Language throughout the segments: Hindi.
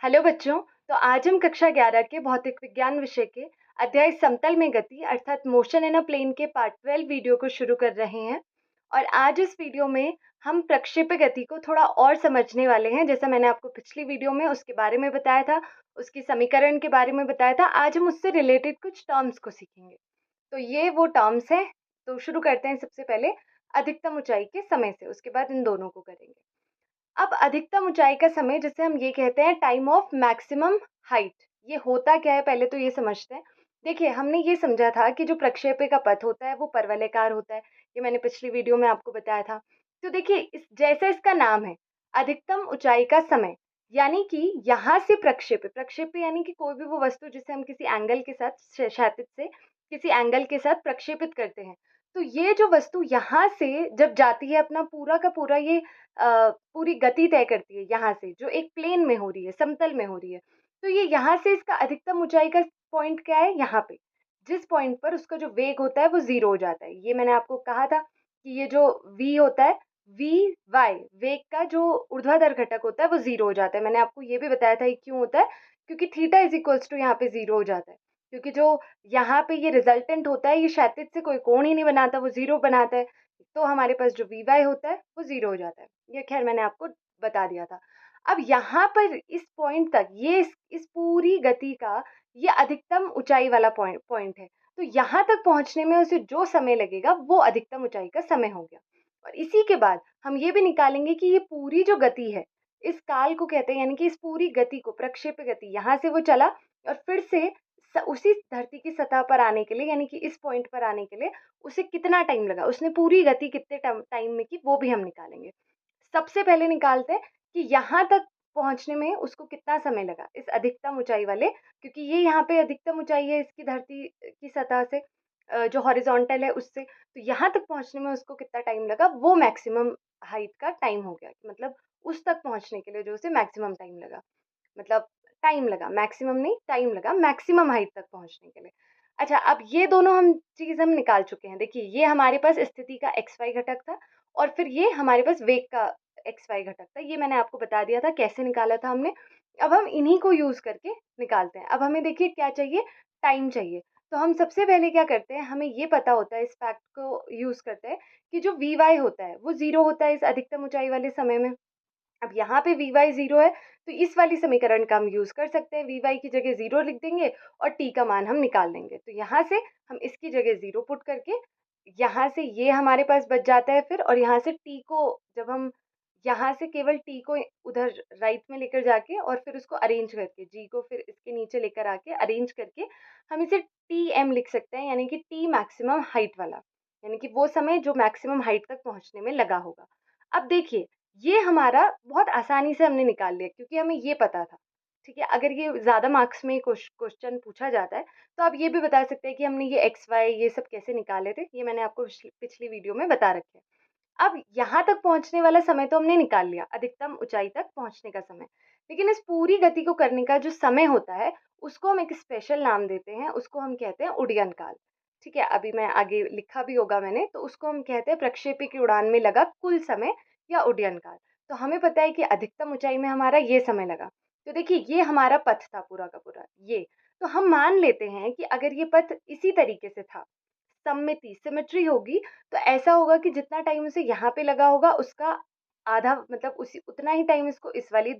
हेलो बच्चों। तो आज हम कक्षा 11 के भौतिक विज्ञान विषय के अध्याय समतल में गति अर्थात मोशन इन अ प्लेन के पार्ट 12 वीडियो को शुरू कर रहे हैं। और आज इस वीडियो में हम प्रक्षेप्य गति को थोड़ा और समझने वाले हैं। जैसा मैंने आपको पिछली वीडियो में उसके बारे में बताया था, उसकी समीकरण के बारे में बताया था, आज हम उससे रिलेटेड कुछ टर्म्स को सीखेंगे। तो ये वो टर्म्स हैं। तो शुरू करते हैं सबसे पहले अधिकतम ऊंचाई के समय से, उसके बाद इन दोनों को करेंगे। अब अधिकतम ऊंचाई का समय जिसे हम ये कहते हैं टाइम ऑफ मैक्सिमम हाइट, ये होता क्या है पहले तो ये समझते हैं। देखिए, हमने ये समझा था कि जो प्रक्षेप्य का पथ होता है वो परवलयकार होता है। ये मैंने पिछली वीडियो में आपको बताया था। तो देखिए, इस जैसे इसका नाम है अधिकतम ऊंचाई का समय, यानी कि यहाँ से प्रक्षेप्य प्रक्षेप्य यानी कि कोई भी वो वस्तु जिसे हम किसी एंगल के साथ क्षैतिज से किसी एंगल के साथ प्रक्षेपित करते हैं। तो ये जो वस्तु यहाँ से जब जाती है अपना पूरा का पूरा ये पूरी गति तय करती है यहाँ से, जो एक प्लेन में हो रही है, समतल में हो रही है। तो ये यहाँ से इसका अधिकतम ऊंचाई का पॉइंट क्या है, यहाँ पे जिस पॉइंट पर उसका जो वेग होता है वो 0 हो जाता है। ये मैंने आपको कहा था कि ये जो v होता है, वी वाई वेग का जो ऊर्ध्वाधर घटक होता है वो 0 हो जाता है। मैंने आपको ये भी बताया था ये क्यों होता है, क्योंकि थीटा इज इक्वल्स टू यहाँ पे 0 हो जाता है। क्योंकि जो यहाँ पे ये रिजल्टेंट होता है ये क्षैतिज से कोई कोण ही नहीं बनाता, वो 0 बनाता है। तो हमारे पास जो वी वाई होता है वो 0 हो जाता है। ये खैर मैंने आपको बता दिया था। अब यहाँ पर इस पॉइंट तक ये इस पूरी गति का ये अधिकतम ऊंचाई वाला पॉइंट पॉइंट है। तो यहाँ तक पहुंचने में उसे जो समय लगेगा वो अधिकतम ऊंचाई का समय हो गया। और इसी के बाद हम ये भी निकालेंगे कि ये पूरी जो गति है इस काल को कहते हैं, यानी कि इस पूरी गति को प्रक्षेप्य गति, यहाँ से वो चला और फिर से उसी धरती की सतह पर आने के लिए, यानी कि इस पॉइंट पर आने के लिए उसे कितना टाइम लगा, उसने पूरी गति कितने टाइम में की, वो भी हम निकालेंगे। सबसे पहले निकालते हैं कि यहाँ तक पहुंचने में उसको कितना समय लगा इस अधिकतम ऊंचाई वाले, क्योंकि ये यहाँ पे अधिकतम ऊंचाई है इसकी धरती की सतह से, जो हॉरिजॉन्टल है उससे। तो यहाँ तक पहुंचने में उसको कितना टाइम लगा, वो मैक्सिमम हाइट का टाइम हो गया। मतलब उस तक पहुंचने के लिए जो उसे मैक्सिमम टाइम लगा, मतलब टाइम लगा, मैक्सिमम नहीं टाइम लगा मैक्सिमम हाइट तक पहुंचने के लिए। अच्छा, अब ये दोनों हम निकाल चुके हैं। देखिए, ये हमारे पास स्थिति का एक्स वाई घटक था और फिर ये हमारे पास वेग का एक्स वाई घटक था। ये मैंने आपको बता दिया था कैसे निकाला था हमने। अब हम इन्हीं को यूज करके निकालते हैं। अब हमें देखिए क्या चाहिए, टाइम चाहिए। तो हम सबसे पहले क्या करते हैं, हमें ये पता होता है, इस फैक्ट को यूज करते हैं कि जो वी वाई होता है वो 0 होता है इस अधिकतम ऊंचाई वाले समय में। अब यहाँ पे वी वाई 0 है, तो इस वाली समीकरण का हम यूज कर सकते हैं। वी वाई की जगह 0 लिख देंगे और टी का मान हम निकाल देंगे। तो यहाँ से हम इसकी जगह 0 पुट करके यहाँ से ये हमारे पास बच जाता है फिर, और यहाँ से टी को जब हम यहाँ से केवल टी को उधर राइट में लेकर जाके और फिर उसको अरेंज करके जी को फिर इसके नीचे लेकर आके अरेंज करके हम इसे टी एम लिख सकते हैं, यानी कि टी मैक्सिमम हाइट वाला, यानी कि वो समय जो मैक्सिमम हाइट तक पहुंचने में लगा होगा। अब देखिए, ये हमारा बहुत आसानी से हमने निकाल लिया क्योंकि हमें ये पता था। ठीक है, अगर ये ज़्यादा मार्क्स में क्वेश्चन पूछा जाता है तो आप ये भी बता सकते हैं कि हमने ये एक्स वाई ये सब कैसे निकाले थे। ये मैंने आपको पिछली वीडियो में बता रखे हैं। अब यहाँ तक पहुँचने वाला समय तो हमने निकाल लिया, अधिकतम ऊंचाई तक पहुँचने का समय। लेकिन इस पूरी गति को करने का जो समय होता है उसको हम एक स्पेशल नाम देते हैं, उसको हम कहते हैं उड्डयन काल। ठीक है, अभी मैं आगे लिखा भी होगा मैंने, तो उसको हम कहते हैं प्रक्षेपी की उड़ान में लगा कुल समय या उड्डयन काल। तो हमें पता है कि अधिकतम ऊंचाई में हमारा ये समय लगा। तो देखिए, ये हमारा पथ था पूरा का पूरा ये। तो हम मान लेते हैं कि अगर ये पथ इसी तरीके से था, सममिति सिमेट्री होगी, तो ऐसा होगा कि जितना टाइम उसे यहाँ पे लगा होगा उसका आधा, मतलब उसी उतना ही टाइम इसको इस वाली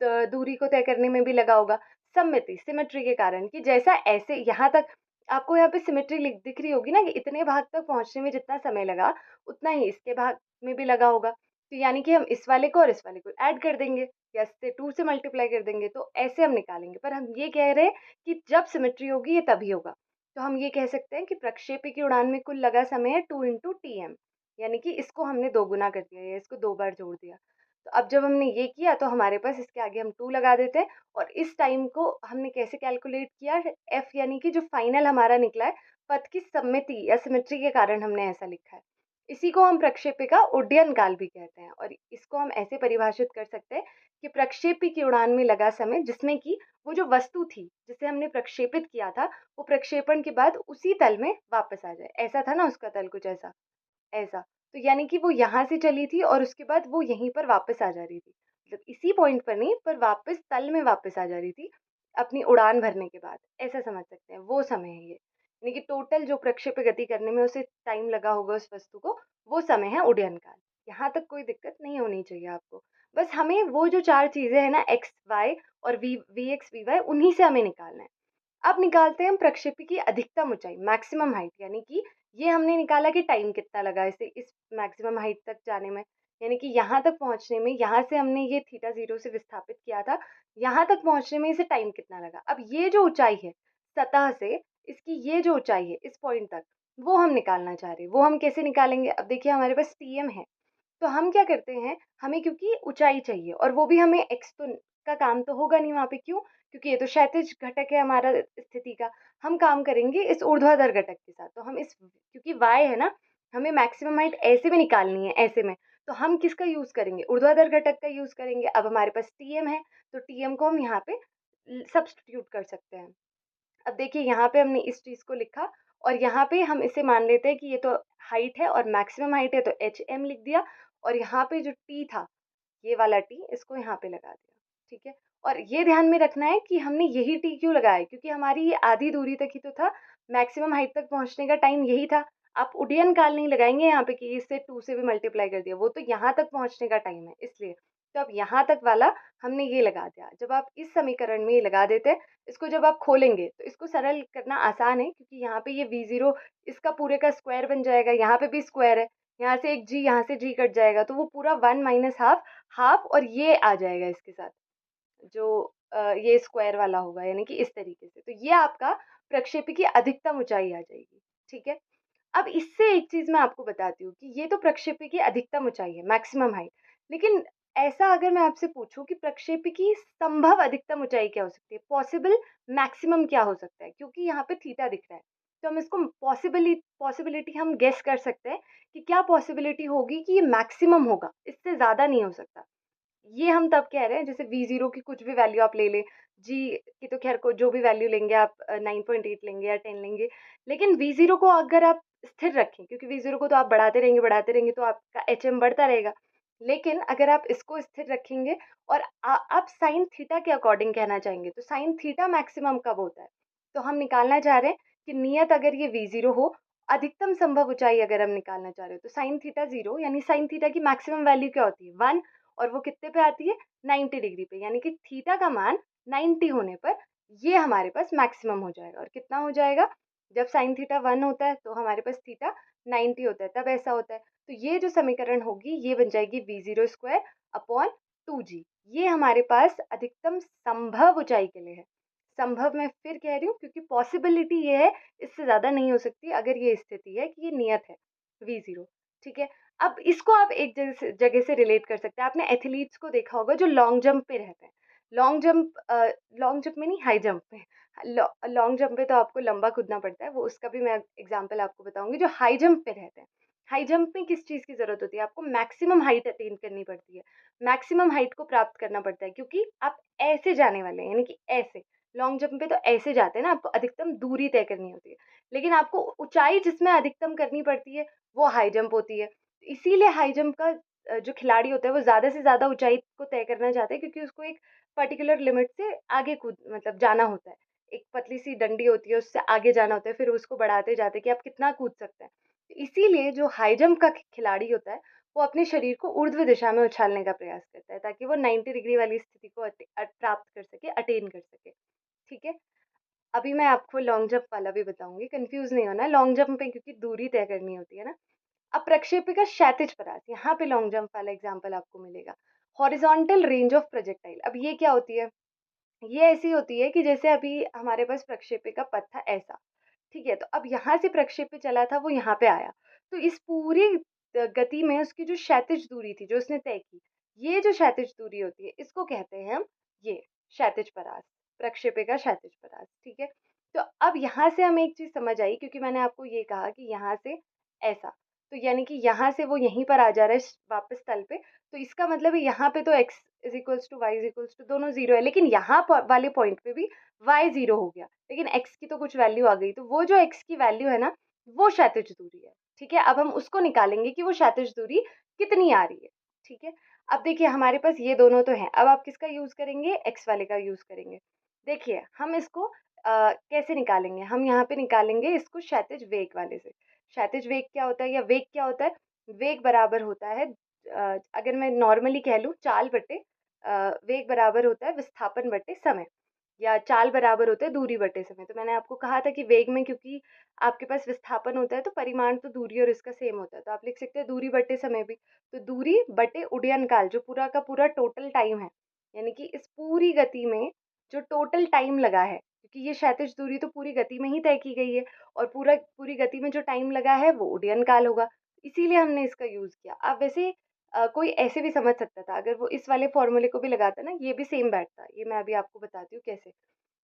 दूरी को तय करने में भी लगा होगा। सममिति सिमेट्री के कारण कि जैसा ऐसे यहाँ तक आपको यहाँ पे सिमेट्री दिख रही होगी ना, कि इतने भाग तक पहुंचने में जितना समय लगा उतना ही इसके भाग में भी लगा होगा। तो यानी कि हम इस वाले को और इस वाले को ऐड कर देंगे या इससे 2 से मल्टीप्लाई कर देंगे, तो ऐसे हम निकालेंगे। पर हम ये कह रहे हैं कि जब सिमेट्री होगी ये तभी होगा। तो हम ये कह सकते हैं कि प्रक्षेपी की उड़ान में कुल लगा समय है 2 इंटू टी एम, यानी कि इसको हमने 2 गुना कर दिया या इसको 2 बार जोड़ दिया। तो अब जब हमने ये किया तो हमारे पास इसके आगे हम 2 लगा देते हैं। और इस टाइम को हमने कैसे कैलकुलेट किया, एफ यानी कि जो फाइनल हमारा निकला है पथ की सममिति या सिमेट्री के कारण हमने ऐसा लिखा है। इसी को हम प्रक्षेपी का उड्डयन काल भी कहते हैं। और इसको हम ऐसे परिभाषित कर सकते हैं कि प्रक्षेपी की उड़ान में लगा समय जिसमें कि वो जो वस्तु थी जिसे हमने प्रक्षेपित किया था वो प्रक्षेपण के बाद उसी तल में वापस आ जाए। ऐसा था ना उसका तल, कुछ ऐसा ऐसा। तो यानी कि वो यहाँ से चली थी और उसके बाद वो यहीं पर वापस आ जा रही थी। मतलब इसी पॉइंट पर नहीं, पर वापस तल में वापस आ जा रही थी अपनी उड़ान भरने के बाद, ऐसा समझ सकते हैं, वो समय है ये। यानी कि टोटल जो प्रक्षेप्य गति करने में उसे टाइम लगा होगा उस वस्तु को, वो समय है उड्डयन काल। यहाँ तक कोई दिक्कत नहीं होनी चाहिए आपको। बस हमें वो जो 4 चीज़ें हैं ना, एक्स, वाई और वी एक्स, वी वाई, उन्हीं से हमें निकालना है। अब निकालते हैं हम प्रक्षेपी की अधिकतम ऊंचाई, मैक्सिमम हाइट, यानी कि ये हमने निकाला कि टाइम कितना लगा इसे इस मैक्सिमम हाइट तक जाने में, यानी कि यहाँ तक पहुँचने में, यहाँ से हमने ये थीटा 0 से विस्थापित किया था, यहाँ तक पहुँचने में इसे टाइम कितना लगा। अब ये जो ऊंचाई है सतह से, इसकी ये जो ऊंचाई है इस पॉइंट तक, वो हम निकालना चाह रहे हैं। वो हम कैसे निकालेंगे? अब देखिए हमारे पास टीएम है, तो हम क्या करते हैं, हमें क्योंकि ऊंचाई चाहिए और वो भी हमें एक्स तो का काम तो होगा नहीं वहाँ पे, क्यों? क्योंकि ये तो क्षैतिज घटक है हमारा स्थिति का। हम काम करेंगे इस ऊर्ध्वाधर घटक के साथ। तो हम इस, क्योंकि वाई है ना, हमें मैक्सिमम हाइट ऐसे में निकालनी है, ऐसे में, तो हम किसका यूज करेंगे? ऊर्ध्वाधर घटक का यूज करेंगे। अब हमारे पास टीएम है, तो टीएम को हम यहाँ पे सब्स्टिट्यूट कर सकते हैं। अब देखिए यहाँ पे हमने इस चीज को लिखा और यहाँ पे हम इसे मान लेते हैं कि ये तो हाइट है और मैक्सिमम हाइट है, तो एच एम लिख दिया। और यहाँ पे जो टी था, ये वाला टी, इसको यहाँ पे लगा दिया, ठीक है। और ये ध्यान में रखना है कि हमने यही टी क्यों लगाया है, क्योंकि हमारी ये आधी दूरी तक ही तो था, मैक्सिमम हाइट तक पहुंचने का टाइम यही था। आप उड्डयन काल नहीं लगाएंगे यहाँ पे कि इससे 2 से भी मल्टीप्लाई कर दिया, वो तो यहाँ तक पहुंचने का टाइम है, इसलिए। तो अब यहाँ तक वाला हमने ये लगा दिया। जब आप इस समीकरण में ये लगा देते हैं, इसको जब आप खोलेंगे तो इसको सरल करना आसान है, क्योंकि यहाँ पे ये v0 इसका पूरे का स्क्वायर बन जाएगा, यहाँ पे भी स्क्वायर है, यहाँ से एक जी, यहाँ से जी कट जाएगा, तो वो पूरा 1 माइनस हाफ, हाफ, और ये आ जाएगा इसके साथ, जो ये स्क्वायर वाला होगा, यानी कि इस तरीके से। तो ये आपका प्रक्षेपी की अधिकतम ऊंचाई आ जाएगी, ठीक है। अब इससे एक चीज मैं आपको बताती हूँ कि ये तो प्रक्षेपी की अधिकतम ऊंचाई है, मैक्सिमम हाइट, लेकिन ऐसा अगर मैं आपसे पूछूं कि प्रक्षेपी की संभव अधिकतम ऊंचाई क्या हो सकती है, पॉसिबल मैक्सिमम क्या हो सकता है, क्योंकि यहाँ पे थीटा दिख रहा है, तो हम इसको पॉसिबिलिटी हम गेस कर सकते हैं कि क्या पॉसिबिलिटी होगी कि ये मैक्सिमम होगा, इससे ज्यादा नहीं हो सकता। ये हम तब कह रहे हैं, जैसे v0 की कुछ भी वैल्यू आप ले लें, g की तो खैर को जो भी वैल्यू लेंगे आप 9.8 लेंगे या 10 लेंगे, लेकिन v0 को अगर आप स्थिर रखें, क्योंकि v0 को तो आप बढ़ाते रहेंगे तो आपका एचएम बढ़ता रहेगा, लेकिन अगर आप इसको स्थिर रखेंगे और आप साइन थीटा के अकॉर्डिंग कहना चाहेंगे, तो साइन थीटा मैक्सिमम कब होता है, तो हम निकालना चाह रहे हैं कि नियत अगर ये v0 हो, अधिकतम संभव ऊंचाई अगर हम निकालना चाह रहे हो, तो साइन थीटा 0, यानी साइन थीटा की मैक्सिमम वैल्यू क्या होती है, 1, और वो कितने पे आती है, 90 डिग्री पे, यानी कि थीटा का मान 90 होने पर ये हमारे पास मैक्सिमम हो जाएगा। और कितना हो जाएगा, जब साइन थीटा 1 होता है तो हमारे पास थीटा 90 होता है, तब ऐसा होता है। तो ये जो समीकरण होगी ये बन जाएगी v0 स्क्वायर अपॉन 2g। ये हमारे पास अधिकतम संभव ऊंचाई के लिए है। संभव मैं फिर कह रही हूँ, क्योंकि पॉसिबिलिटी ये है, इससे ज्यादा नहीं हो सकती अगर ये स्थिति है कि ये नियत है v0, ठीक है। अब इसको आप एक जगह से रिलेट कर सकते हैं। आपने एथलीट्स को देखा होगा जो लॉन्ग जंप पे रहते हैं, लॉन्ग जंप में नहीं, हाई जंप पे। लॉन्ग जंप पे तो आपको लंबा कूदना पड़ता है, वो उसका भी मैं एग्जांपल आपको बताऊंगी। जो हाई जंप पे रहते हैं, हाई जंप में किस चीज़ की ज़रूरत होती है, आपको मैक्सिमम हाइट अटेन करनी पड़ती है, मैक्सिमम हाइट को प्राप्त करना पड़ता है, क्योंकि आप ऐसे जाने वाले हैं, यानी कि ऐसे। लॉन्ग जंप पे तो ऐसे जाते हैं ना, आपको अधिकतम दूरी तय करनी होती है, लेकिन आपको ऊंचाई जिसमें अधिकतम करनी पड़ती है वो हाई जंप होती है। इसीलिए हाई जंप का जो खिलाड़ी होता है वो ज़्यादा से ज़्यादा ऊंचाई को तय करना चाहते हैं, क्योंकि उसको एक पर्टिकुलर लिमिट से आगे कूद मतलब जाना होता है। एक पतली सी डंडी होती है, उससे आगे जाना होता है, फिर उसको बढ़ाते जाते हैं कि आप कितना कूद सकते हैं। तो इसीलिए जो हाई जंप का खिलाड़ी होता है वो अपने शरीर को ऊर्ध्व दिशा में उछालने का प्रयास करता है, ताकि वो 90 डिग्री वाली स्थिति को प्राप्त कर सके, अटेन कर सके, ठीक है। अभी मैं आपको लॉन्ग जंप वाला भी बताऊंगी, कंफ्यूज नहीं होना। लॉन्ग जंप में क्योंकि दूरी तय करनी होती है ना। अब प्रक्षेपी का क्षैतिज परास, यहाँ पे लॉन्ग जंप वाला एग्जाम्पल आपको मिलेगा। हॉरिजॉन्टल रेंज ऑफ प्रोजेक्टाइल, अब ये क्या होती है, ये ऐसी होती है कि जैसे अभी हमारे पास प्रक्षेपी का पथ था ऐसा, ठीक है, तो अब यहाँ से प्रक्षेपी चला था, वो यहाँ पे आया, तो इस पूरी गति में उसकी जो क्षैतिज दूरी थी जो उसने तय की, ये जो क्षैतिज दूरी होती है इसको कहते हैं हम ये क्षैतिज परास, प्रक्षेपी का क्षैतिज परास, ठीक है। तो अब यहाँ से हमें एक चीज समझ आई, क्योंकि मैंने आपको ये कहा कि यहाँ से ऐसा, तो यानी कि यहाँ से वो यहीं पर आ जा रहा है वापस तल पे, तो इसका मतलब है यहाँ पे तो x is equals to y is equals to दोनों जीरो है, लेकिन यहाँ वाले पॉइंट पे भी y जीरो हो गया, लेकिन x की तो कुछ वैल्यू आ गई, तो वो जो x की वैल्यू है ना, वो क्षैतिज दूरी है, ठीक है। अब हम उसको निकालेंगे कि वो क्षैतिज दूरी कितनी आ रही है, ठीक है। अब देखिए हमारे पास ये दोनों तो हैं, अब आप किसका यूज़ करेंगे? एक्स वाले का यूज़ करेंगे। देखिए हम इसको कैसे निकालेंगे? हम यहाँ पे निकालेंगे इसको क्षैतिज वेग वाले से। क्षैतिज वेग क्या होता है या वेग क्या होता है? वेग बराबर होता है अगर मैं नॉर्मली कह लूँ चाल बटे वेग बराबर होता है विस्थापन बटे समय, या चाल बराबर होता है दूरी बटे समय। तो मैंने आपको कहा था कि वेग में क्योंकि आपके पास विस्थापन होता है तो परिमाण तो दूरी और इसका सेम होता है, तो आप लिख सकते हैं दूरी बटे समय भी। तो दूरी बटे उड्डयन काल जो पूरा का पूरा टोटल टाइम है, यानी कि इस पूरी गति में जो टोटल टाइम लगा है, क्योंकि ये क्षैतिज दूरी तो पूरी गति में ही तय की गई है और पूरी गति में जो टाइम लगा है वो उड्डयन काल होगा, इसीलिए हमने इसका यूज किया। अब वैसे कोई ऐसे भी समझ सकता था, अगर वो इस वाले फॉर्मूले को भी लगाता ना, ये भी सेम बैठता। ये मैं अभी आपको बताती हूँ कैसे।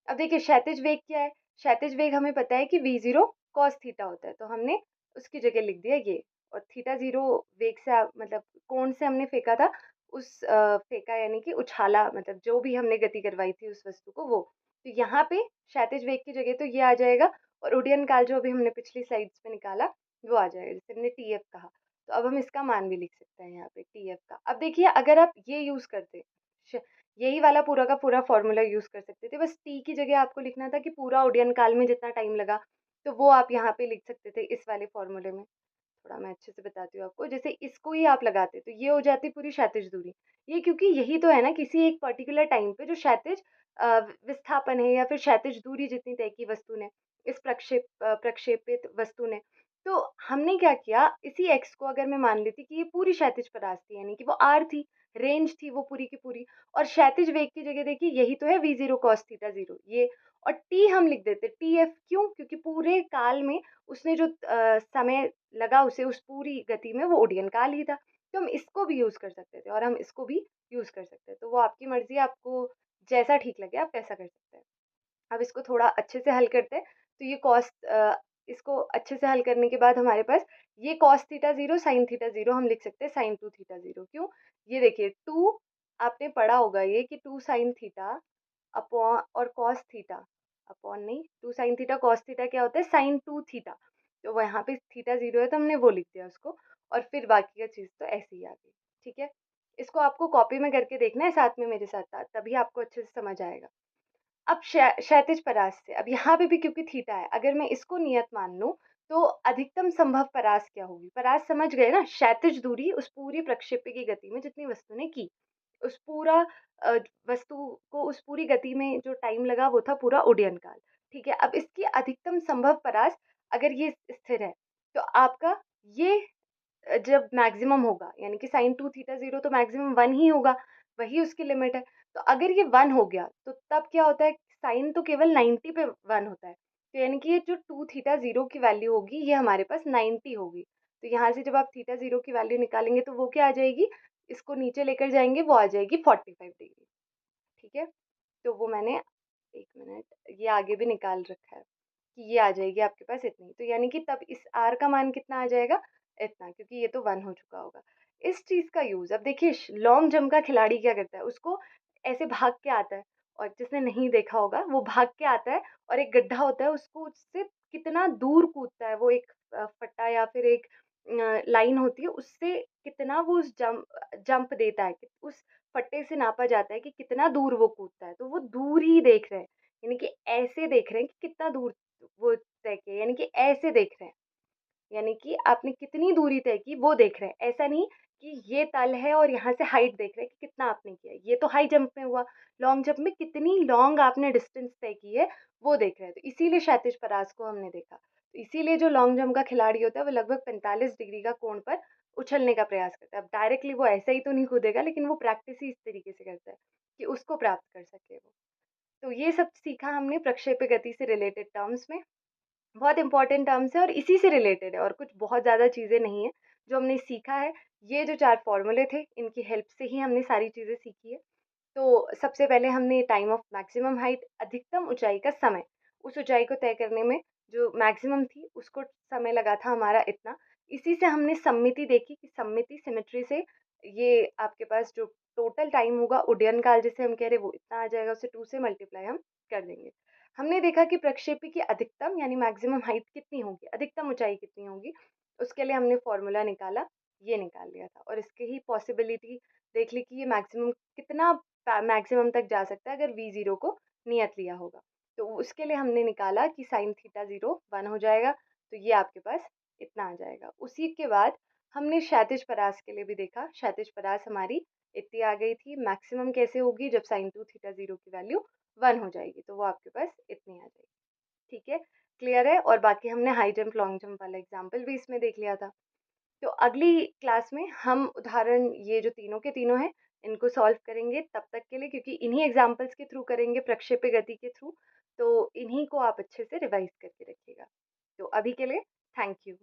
अब देखिए क्षैतिज वेग क्या है? क्षैतिज वेग हमें पता है कि v0 cos थीटा होता है, तो हमने उसकी जगह लिख दिया ये। और थीटा 0 वेग से मतलब कोण से हमने फेंका था, उस फेंका यानी कि उछाला, मतलब जो भी हमने गति करवाई थी उस वस्तु को वो। तो यहाँ पे क्षैतिज वेग की जगह तो ये आ जाएगा, और उड्डयन काल जो अभी हमने पिछली स्लाइड्स में निकाला वो आ जाएगा, जैसे हमने टीएफ कहा। तो अब हम इसका मान भी लिख सकते हैं यहाँ पे टीएफ का। अब देखिए अगर आप ये यूज करते, यही वाला पूरा का पूरा फॉर्मूला यूज कर सकते थे, बस टी की जगह आपको लिखना था कि पूरा उड्डयन काल में जितना टाइम लगा, तो वो आप यहाँ पे लिख सकते थे इस वाले फॉर्मूले में। थोड़ा मैं अच्छे से बताती हूँ आपको, जैसे इसको ही आप लगाते तो ये हो जाती पूरी क्षैतिज दूरी। ये क्योंकि यही तो है ना किसी एक पर्टिकुलर टाइम पे जो क्षैतिज विस्थापन है या फिर क्षैतिज दूरी जितनी तय की वस्तु ने, इस प्रक्षेपित वस्तु ने। तो हमने क्या किया, इसी एक्स को अगर मैं मान लेती कि ये पूरी क्षैतिज परास थी, यानी कि वो आर थी, रेंज थी वो पूरी की पूरी, और क्षैतिज वेग की जगह देखिए यही तो है v0 cos थीटा 0 ये, और टी हम लिख देते टी एफ। क्यों? क्योंकि पूरे काल में उसने जो समय लगा उसे उस पूरी गति में वो उड्डयन काल ही था। तो हम इसको भी यूज कर सकते थे और हम इसको भी यूज कर सकते हैं, तो वो आपकी मर्जी है, आपको जैसा ठीक लगे आप वैसा कर सकते हैं। अब इसको थोड़ा अच्छे से हल करते हैं। तो ये इसको अच्छे से हल करने के बाद हमारे पास ये cos थीटा 0 sin थीटा 0 हम लिख सकते हैं sin 2 थीटा 0। क्यों? ये देखिए 2, आपने पढ़ा होगा ये कि 2 sin थीटा अपॉन और cos थीटा, अपॉन नहीं, 2 sin थीटा cos थीटा क्या होता है? sin 2 theta. तो वो यहाँ पे थीटा 0 है तो हमने वो लिख दिया उसको, और फिर बाकी का चीज़ तो ऐसे ही आ गई। ठीक है? इसको आपको कॉपी में करके देखना है साथ में मेरे साथ साथ, तभी आपको अच्छे से समझ आएगा। अब क्षैतिज परास से, अब यहाँ पे भी क्योंकि थीटा है, अगर मैं इसको नियत मान लूं तो अधिकतम संभव परास क्या होगी? परास समझ गए ना, क्षैतिज दूरी उस पूरी प्रक्षेप्य की गति में जितनी वस्तु ने की, उस पूरा अ, वस्तु को उस पूरी गति में जो टाइम लगा वो था पूरा उड्डयन काल। ठीक है, अब इसकी अधिकतम संभव परास अगर ये स्थिर है, तो आपका ये जब मैक्सिमम होगा, यानी कि साइन 2 थीटा 0 तो मैक्सिमम 1 ही होगा, वही उसकी लिमिट है। तो अगर ये 1 हो गया तो तब क्या होता है, साइन तो केवल 90 पे 1 होता है, तो यानी कि ये जो 2 थीटा 0 की वैल्यू होगी ये हमारे पास 90 होगी। तो यहाँ से जब आप थीटा 0 की वैल्यू निकालेंगे तो वो क्या आ जाएगी, इसको नीचे लेकर जाएंगे वो आ जाएगी 45 डिग्री। ठीक है, तो वो मैंने, एक मिनट, ये आगे भी निकाल रखा है कि ये आ जाएगी आपके पास इतनी, तो यानी कि तब इस आर का मान कितना आ जाएगा, इतना, क्योंकि ये तो 1 हो चुका होगा। इस चीज का यूज, अब देखिए लॉन्ग जंप का खिलाड़ी क्या करता है, उसको ऐसे भाग के आता है, और जिसने नहीं देखा होगा वो भाग के आता है और एक गड्ढा होता है, उसको उससे कितना दूर कूदता है वो, एक फट्टा या फिर एक लाइन होती है, उससे कितना वो उस जंप देता है, उस फट्टे से नापा जाता है कि कितना दूर वो कूदता है। तो वो दूर ही देख रहे हैं, यानी कि ऐसे देख रहे हैं कि कितना दूर वो तय किया, यानी कि ऐसे देख रहे हैं, यानी कि आपने कितनी दूरी तय की वो देख रहे हैं। ऐसा नहीं कि ये तल है और यहाँ से हाइट देख रहे हैं कि कितना आपने किया, ये तो हाई जंप में हुआ। लॉन्ग जंप में कितनी लॉन्ग आपने डिस्टेंस तय की है वो देख रहे हैं, तो इसीलिए क्षैतिज परास को हमने देखा। तो इसीलिए जो लॉन्ग जंप का खिलाड़ी होता है वो लगभग 45 डिग्री का कोण पर उछलने का प्रयास करता है। अब डायरेक्टली वो ऐसा ही तो नहीं कूदेगा, लेकिन वो प्रैक्टिस ही इस तरीके से करता है कि उसको प्राप्त कर सके वो। तो ये सब सीखा हमने प्रक्षेप्य गति से रिलेटेड टर्म्स में, बहुत इंपॉर्टेंट टर्म्स है और इसी से रिलेटेड है, और कुछ बहुत ज़्यादा चीज़ें नहीं है जो हमने सीखा है। ये जो 4 फॉर्मूले थे इनकी हेल्प से ही हमने सारी चीज़ें सीखी है। तो सबसे पहले हमने टाइम ऑफ मैक्सिमम हाइट, अधिकतम ऊंचाई का समय, उस ऊंचाई को तय करने में जो मैक्सिमम थी उसको समय लगा था हमारा इतना। इसी से हमने सममिति देखी कि सममिति सिमेट्री से ये आपके पास जो टोटल टाइम होगा उड्डयन काल जिसे हम कह रहे हैं वो इतना आ जाएगा, उसे 2 से मल्टीप्लाई हम कर देंगे। हमने देखा कि प्रक्षेपी की अधिकतम यानी मैक्सिमम हाइट कितनी होगी, अधिकतम ऊंचाई कितनी होगी, उसके लिए हमने फॉर्मूला निकाला, ये निकाल लिया था, और इसके ही पॉसिबिलिटी देख ली कि ये मैक्सिमम कितना मैक्सिमम तक जा सकता है अगर v0 को नियत लिया होगा। तो उसके लिए हमने निकाला कि साइन थीटा 0 1 हो जाएगा, तो ये आपके पास इतना आ जाएगा। उसी के बाद हमने क्षैतिज परास के लिए भी देखा, क्षैतिज परास हमारी इतनी आ गई थी। मैक्सिमम कैसे होगी, जब साइन 2 थीटा 0 की वैल्यू 1 हो जाएगी, तो वो आपके पास इतनी आ जाएगी। ठीक है, क्लियर है। और बाकी हमने हाई जंप लॉन्ग जंप वाला एग्जाम्पल भी इसमें देख लिया था। तो अगली क्लास में हम उदाहरण ये जो तीनों के तीनों हैं इनको सॉल्व करेंगे। तब तक के लिए, क्योंकि इन्हीं एग्जाम्पल्स के थ्रू करेंगे, प्रक्षेप्य गति के थ्रू, तो इन्हीं को आप अच्छे से रिवाइज करके रखिएगा। तो अभी के लिए थैंक यू।